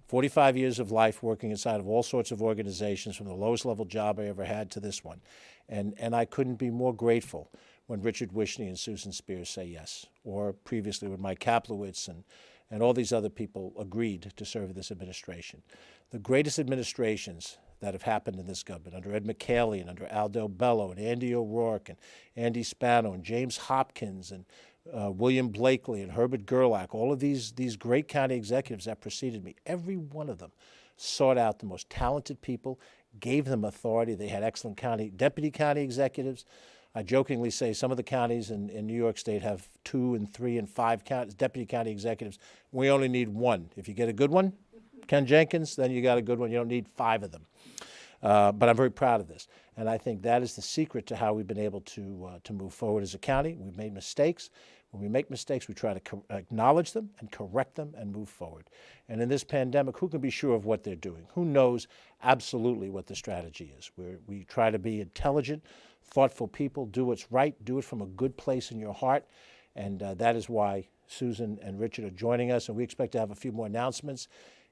45 years of life working inside of all sorts of organizations, from the lowest level job I ever had to this one. And I couldn't be more grateful when Richard Wishney and Susan Spears say yes, or previously when Mike Kaplowitz and all these other people agreed to serve this administration. The greatest administrations that have happened in this government, under Ed McCaley and under Al Del Bello and Andy O'Rourke and Andy Spano and James Hopkins and William Blakely and Herbert Gerlach, all of these great county executives that preceded me, every one of them sought out the most talented people, gave them authority. They had excellent deputy county executives. I jokingly say some of the counties in New York State have 2 and 3 and 5 deputy county executives. We only need 1. If you get a good one, Ken Jenkins, then you got a good one. You don't need 5 of them. But I'm very proud of this. And I think that is the secret to how we've been able to move forward as a county. We've made mistakes. When we make mistakes, we try to acknowledge them and correct them and move forward. And in this pandemic, who can be sure of what they're doing? Who knows absolutely what the strategy is? We try to be intelligent, thoughtful people, do what's right, do it from a good place in your heart. And that is why Susan and Richard are joining us. And we expect to have a few more announcements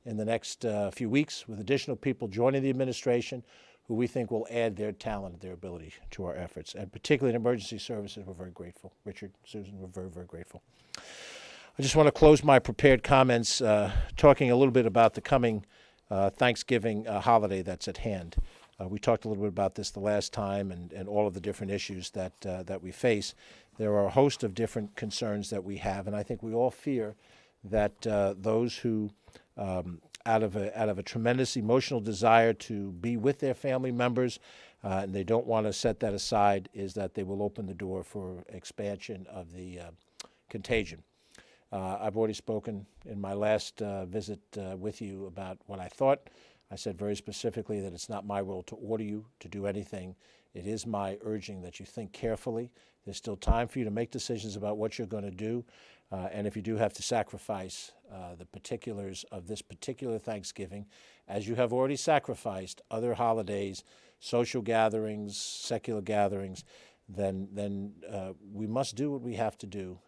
in the next few weeks with additional people joining the administration who we think will add their talent and their ability to our efforts. And particularly in emergency services, we're very grateful. Richard, Susan, we're very, very grateful. I just want to close my prepared comments talking a little bit about the coming Thanksgiving holiday that's at hand. We talked a little bit about this the last time and all of the different issues that we face. There are a host of different concerns that we have, and I think we all fear that those who out of a tremendous emotional desire to be with their family members, and they don't want to set that aside, is that they will open the door for expansion of the contagion. I've already spoken in my last visit with you about what I thought. I said very specifically that it's not my role to order you to do anything. It is my urging that you think carefully. There's still time for you to make decisions about what you're going to do. And if you do have to sacrifice the particulars of this particular Thanksgiving, as you have already sacrificed other holidays, social gatherings, secular gatherings, then we must do what we have to do.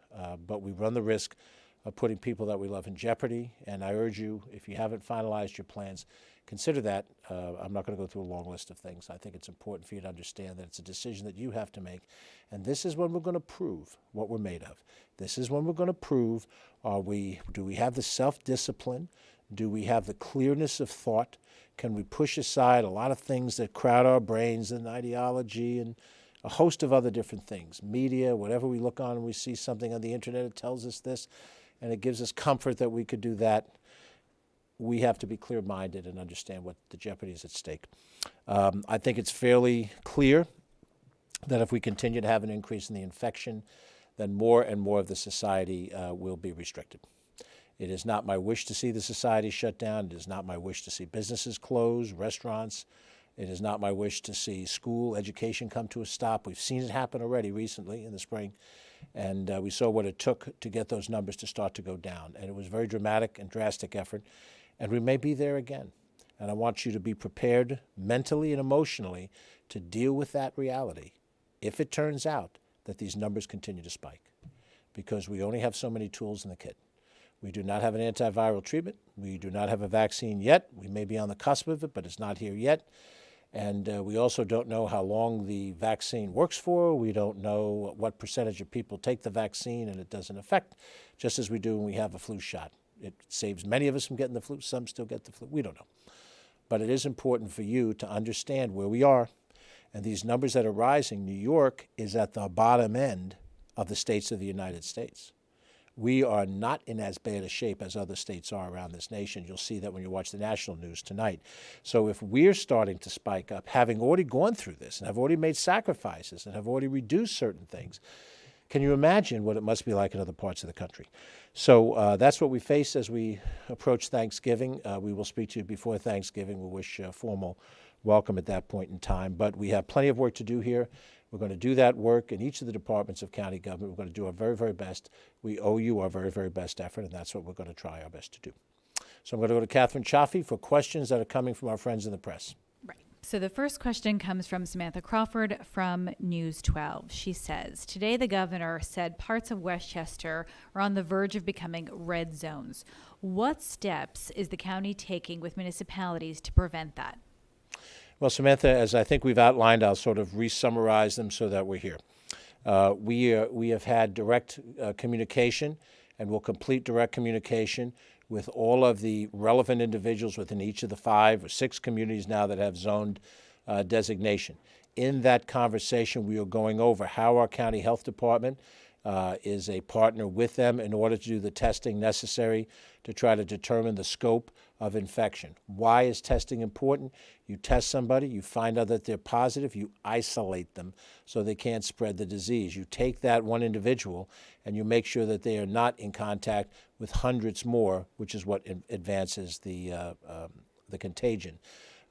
But we run the risk of putting people that we love in jeopardy. And I urge you, if you haven't finalized your plans, consider that. I'm not going to go through a long list of things. I think it's important for you to understand that it's a decision that you have to make. And this is when we're going to prove what we're made of. This is when we're going to prove, do we have the self-discipline? Do we have the clearness of thought? Can we push aside a lot of things that crowd our brains and ideology and a host of other different things? Media, whatever we look on and we see something on the internet, it tells us this, and it gives us comfort that we could do that. We have to be clear-minded and understand what the jeopardy is at stake. I think it's fairly clear that if we continue to have an increase in the infection, then more and more of the society will be restricted. It is not my wish to see the society shut down. It is not my wish to see businesses close, restaurants. It is not my wish to see school education come to a stop. We've seen it happen already recently in the spring, and we saw what it took to get those numbers to start to go down. And it was a very dramatic and drastic effort, and we may be there again. And I want you to be prepared mentally and emotionally to deal with that reality if it turns out that these numbers continue to spike, because we only have so many tools in the kit. We do not have an antiviral treatment. We do not have a vaccine yet. We may be on the cusp of it, but it's not here yet. And we also don't know how long the vaccine works for. We don't know what percentage of people take the vaccine and it doesn't affect, just as we do when we have a flu shot. It saves many of us from getting the flu. Some still get the flu. We don't know. But it is important for you to understand where we are. And these numbers that are rising, New York is at the bottom end of the states of the United States. We are not in as bad a shape as other states are around this nation. You'll see that when you watch the national news tonight. So if we're starting to spike up, having already gone through this and have already made sacrifices and have already reduced certain things, can you imagine what it must be like in other parts of the country? So that's what we face as we approach Thanksgiving. We will speak to you before Thanksgiving. We wish a formal welcome at that point in time. But we have plenty of work to do here. We're going to do that work in each of the departments of county government. We're going to do our very, very best. We owe you our very, very best effort, and that's what we're going to try our best to do. So I'm going to go to Catherine Chaffee for questions that are coming from our friends in the press. Right. So the first question comes from Samantha Crawford from News 12. She says, today the governor said parts of Westchester are on the verge of becoming red zones. What steps is the county taking with municipalities to prevent that? Well, Samantha, as I think we've outlined, I'll sort of re-summarize them so that we're here. We have had direct communication and will complete direct communication with all of the relevant individuals within each of the 5 or 6 communities now that have zoned designation. In that conversation, we are going over how our county health department is a partner with them in order to do the testing necessary to try to determine the scope of infection. Why is testing important? You test somebody, you find out that they're positive, you isolate them so they can't spread the disease. You take that one individual and you make sure that they are not in contact with hundreds more, which is what advances the contagion.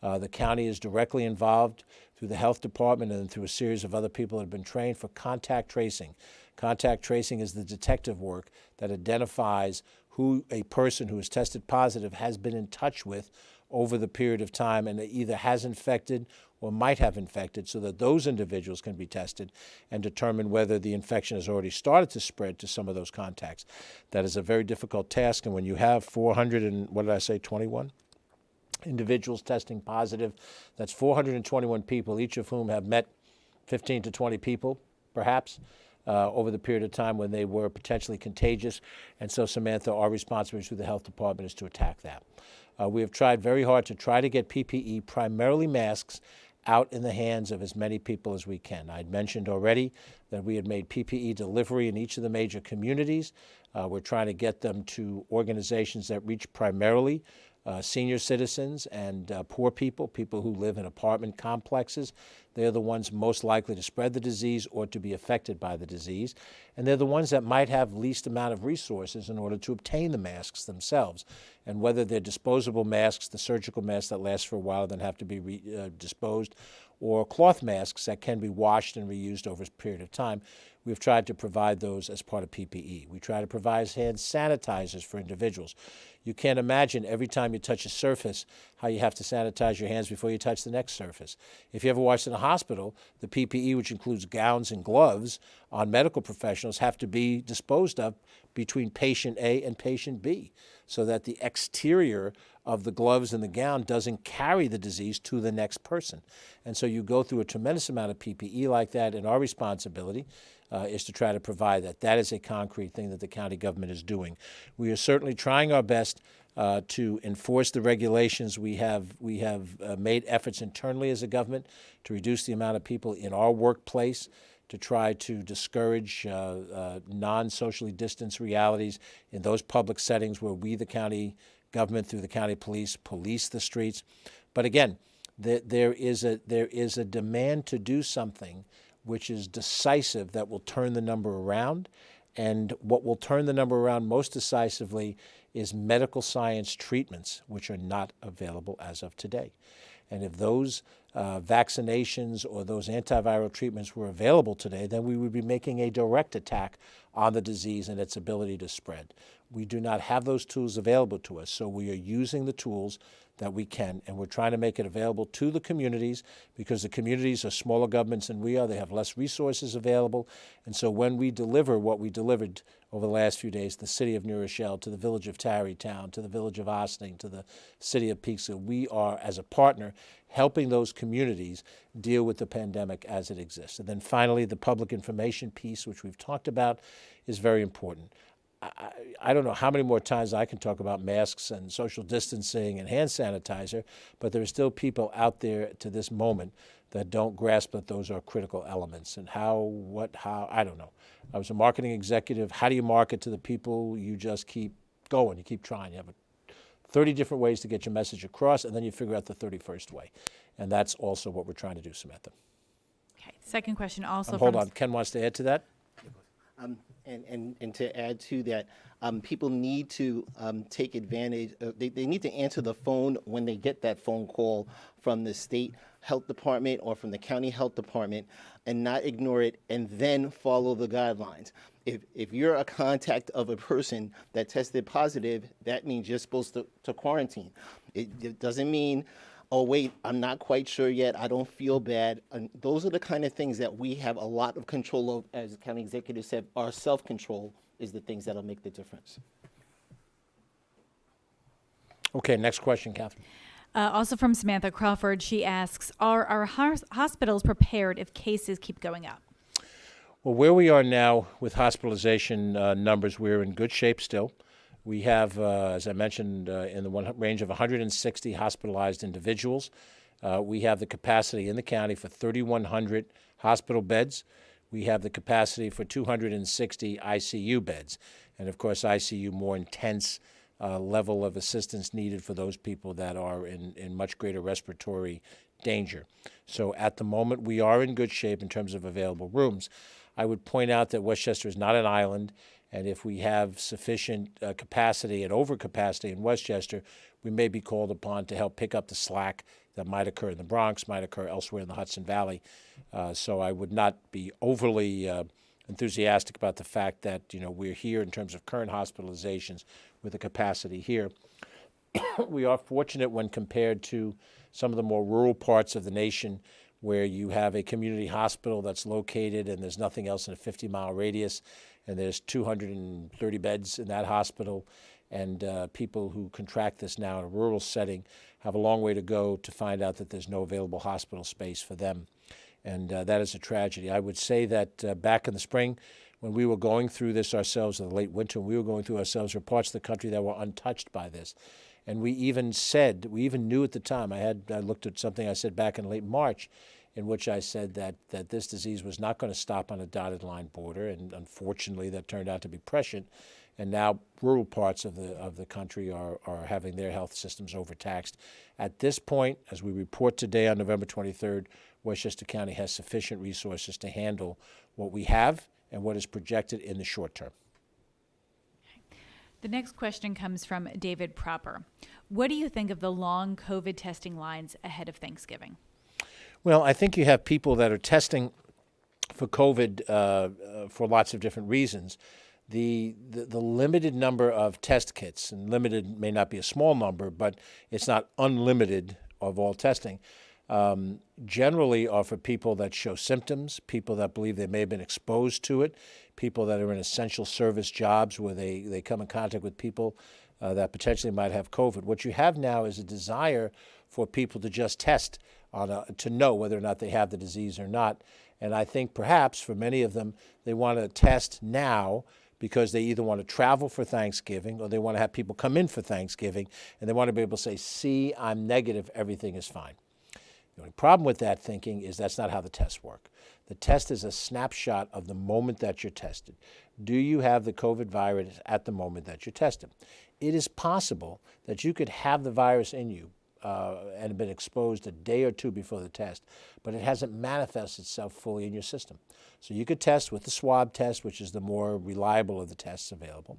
The county is directly involved through the health department and through a series of other people that have been trained for contact tracing. Contact tracing is the detective work that identifies who a person who is tested positive has been in touch with over the period of time and either has infected or might have infected, so that those individuals can be tested and determine whether the infection has already started to spread to some of those contacts. That is a very difficult task, and when you have 21 individuals testing positive, that's 421 people, each of whom have met 15 to 20 people, perhaps, over the period of time when they were potentially contagious. And so, Samantha, our responsibility through the health department is to attack that. We have tried very hard to try to get PPE, primarily masks, out in the hands of as many people as we can. I'd mentioned already that we had made PPE delivery in each of the major communities. We're trying to get them to organizations that reach primarily senior citizens and poor people, people who live in apartment complexes. They're the ones most likely to spread the disease or to be affected by the disease. And they're the ones that might have least amount of resources in order to obtain the masks themselves. And whether they're disposable masks, the surgical masks that last for a while then have to be disposed, or cloth masks that can be washed and reused over a period of time, we've tried to provide those as part of PPE. We try to provide hand sanitizers for individuals. You can't imagine every time you touch a surface how you have to sanitize your hands before you touch the next surface. If you ever watched in a hospital, the PPE, which includes gowns and gloves on medical professionals, have to be disposed of between patient A and patient B so that the exterior of the gloves and the gown doesn't carry the disease to the next person. And so you go through a tremendous amount of PPE like that, and our responsibility is to try to provide that. That is a concrete thing that the county government is doing. We are certainly trying our best to enforce the regulations. We have made efforts internally as a government to reduce the amount of people in our workplace, to try to discourage non-socially distanced realities in those public settings where we, the county government, through the county police the streets. But again, there is a demand to do something which is decisive that will turn the number around. And what will turn the number around most decisively is medical science treatments, which are not available as of today. And if those vaccinations or those antiviral treatments were available today, then we would be making a direct attack on the disease and its ability to spread. We do not have those tools available to us, so we are using the tools that we can, and we're trying to make it available to the communities because the communities are smaller governments than we are. They have less resources available. And so when we deliver what we delivered over the last few days, the city of New Rochelle, to the village of Tarrytown, to the village of Ossining, to the city of Peekskill, we are, as a partner, helping those communities deal with the pandemic as it exists. And then finally, the public information piece, which we've talked about, is very important. I don't know how many more times I can talk about masks and social distancing and hand sanitizer, but there are still people out there to this moment that don't grasp that those are critical elements. And how, I don't know. I was a marketing executive. How do you market to the people? You just keep going. You keep trying. You have 30 different ways to get your message across, and then you figure out the 31st way. And that's also what we're trying to do, Samantha. Okay. Second question also Hold from on. Ken wants to add to that? And to add to that, people need to take advantage. They need to answer the phone when they get that phone call from the state health department or from the county health department, and not ignore it, and then follow the guidelines. If you're a contact of a person that tested positive, that means you're supposed to quarantine. It doesn't mean, oh, wait, I'm not quite sure yet, I don't feel bad. And those are the kind of things that we have a lot of control of, as the county executive said. Our self-control is the things that'll make the difference. Okay, next question, Catherine. also from Samantha Crawford. She asks, are our hospitals prepared if cases keep going up? Well, where we are now with hospitalization numbers, we're in good shape still. We have, as I mentioned, in the range of 160 hospitalized individuals. We have the capacity in the county for 3,100 hospital beds. We have the capacity for 260 ICU beds. And of course, ICU, more intense level of assistance needed for those people that are in much greater respiratory danger. So at the moment, we are in good shape in terms of available rooms. I would point out that Westchester is not an island, and if we have sufficient capacity and overcapacity in Westchester, we may be called upon to help pick up the slack that might occur in the Bronx, might occur elsewhere in the Hudson Valley. So I would not be overly enthusiastic about the fact that, we're here in terms of current hospitalizations with the capacity here. We are fortunate when compared to some of the more rural parts of the nation where you have a community hospital that's located and there's nothing else in a 50-mile radius, and there's 230 beds in that hospital, and people who contract this now in a rural setting have a long way to go to find out that there's no available hospital space for them. And that is a tragedy. I would say that back in the spring, when we were going through this ourselves, in the late winter, when we were going through ourselves, there were parts of the country that were untouched by this. And we even knew at the time, I looked at something I said back in late March, in which I said that this disease was not going to stop on a dotted line border, and unfortunately that turned out to be prescient. And now rural parts of the country are having their health systems overtaxed. At this point, as we report today on November 23rd, Westchester County has sufficient resources to handle what we have and what is projected in the short term. The next question comes from David Proper. What do you think of the long COVID testing lines ahead of Thanksgiving? Well, I think you have people that are testing for COVID for lots of different reasons. The limited number of test kits, and limited may not be a small number, but it's not unlimited of all testing, generally are for people that show symptoms, people that believe they may have been exposed to it, people that are in essential service jobs where they come in contact with people that potentially might have COVID. What you have now is a desire for people to just test to know whether or not they have the disease or not. And I think perhaps for many of them, they want to test now because they either want to travel for Thanksgiving or they want to have people come in for Thanksgiving, and they want to be able to say, see, I'm negative, everything is fine. The only problem with that thinking is that's not how the tests work. The test is a snapshot of the moment that you're tested. Do you have the COVID virus at the moment that you're tested? It is possible that you could have the virus in you and have been exposed a day or two before the test, but it hasn't manifested itself fully in your system. So you could test with the swab test, which is the more reliable of the tests available,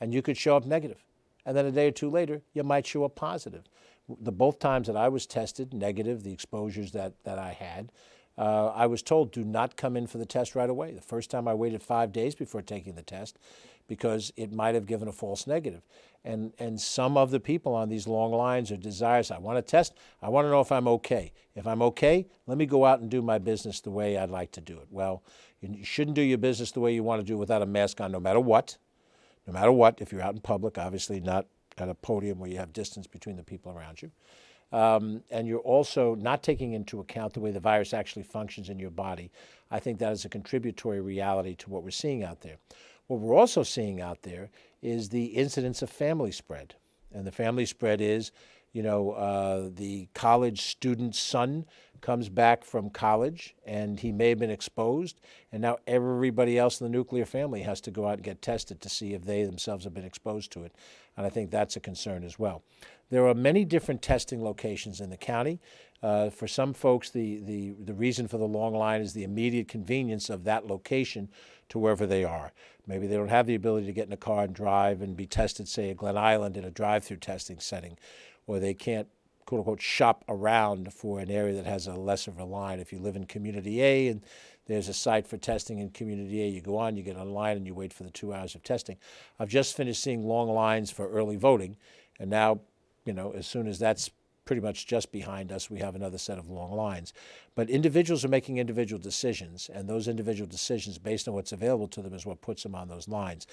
and you could show up negative. And then a day or two later, you might show up positive. Both times that I was tested negative, the exposures that I had, I was told, do not come in for the test right away. The first time I waited 5 days before taking the test because it might have given a false negative. And some of the people on these long lines are desirous. I want to test. I want to know if I'm okay. If I'm okay, let me go out and do my business the way I'd like to do it. Well, you shouldn't do your business the way you want to do it without a mask on, no matter what. No matter what, if you're out in public, obviously not at a podium where you have distance between the people around you. And you're also not taking into account the way the virus actually functions in your body. I think that is a contributory reality to what we're seeing out there. What we're also seeing out there is the incidence of family spread. And the family spread is, the college student's son comes back from college and he may have been exposed, and now everybody else in the nuclear family has to go out and get tested to see if they themselves have been exposed to it. And I think that's a concern as well. There are many different testing locations in the county. For some folks, the reason for the long line is the immediate convenience of that location to wherever they are. Maybe they don't have the ability to get in a car and drive and be tested, say, at Glen Island in a drive-through testing setting, or they can't, quote unquote, shop around for an area that has a lesser of a line. If you live in Community A and there's a site for testing in Community A, you go on, you get online, and you wait for the 2 hours of testing. I've just finished seeing long lines for early voting, and now, as soon as that's pretty much just behind us, we have another set of long lines. But individuals are making individual decisions, and those individual decisions based on what's available to them is what puts them on those lines.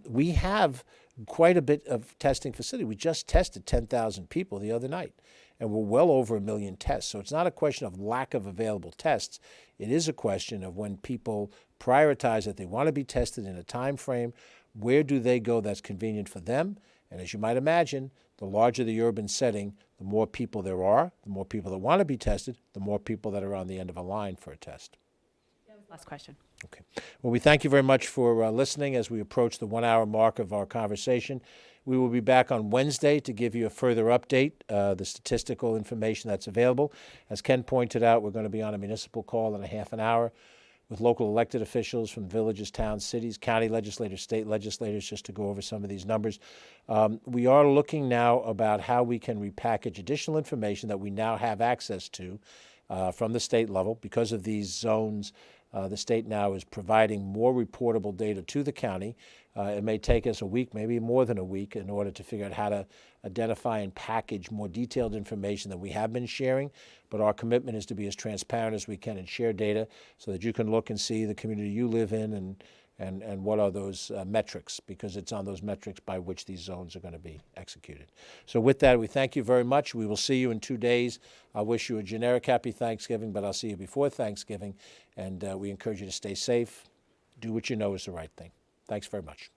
We have quite a bit of testing facility. We just tested 10,000 people the other night, and we're well over 1 million tests. So it's not a question of lack of available tests. It is a question of when people prioritize that they want to be tested in a time frame, where do they go that's convenient for them? And as you might imagine, the larger the urban setting, the more people there are, the more people that want to be tested, the more people that are on the end of a line for a test. Last question. Okay. Well, we thank you very much for listening as we approach the 1 hour mark of our conversation. We will be back on Wednesday to give you a further update, the statistical information that's available. As Ken pointed out, we're going to be on a municipal call in a half an hour with local elected officials from villages, towns, cities, county legislators, state legislators, just to go over some of these numbers. We are looking now about how we can repackage additional information that we now have access to from the state level. Because of these zones, the state now is providing more reportable data to the county. It may take us a week, maybe more than a week, in order to figure out how to identify and package more detailed information that we have been sharing. But our commitment is to be as transparent as we can and share data so that you can look and see the community you live in and what are those metrics, because it's on those metrics by which these zones are going to be executed. So with that, we thank you very much. We will see you in 2 days. I wish you a generic happy Thanksgiving, but I'll see you before Thanksgiving. And we encourage you to stay safe, do what you know is the right thing. Thanks very much.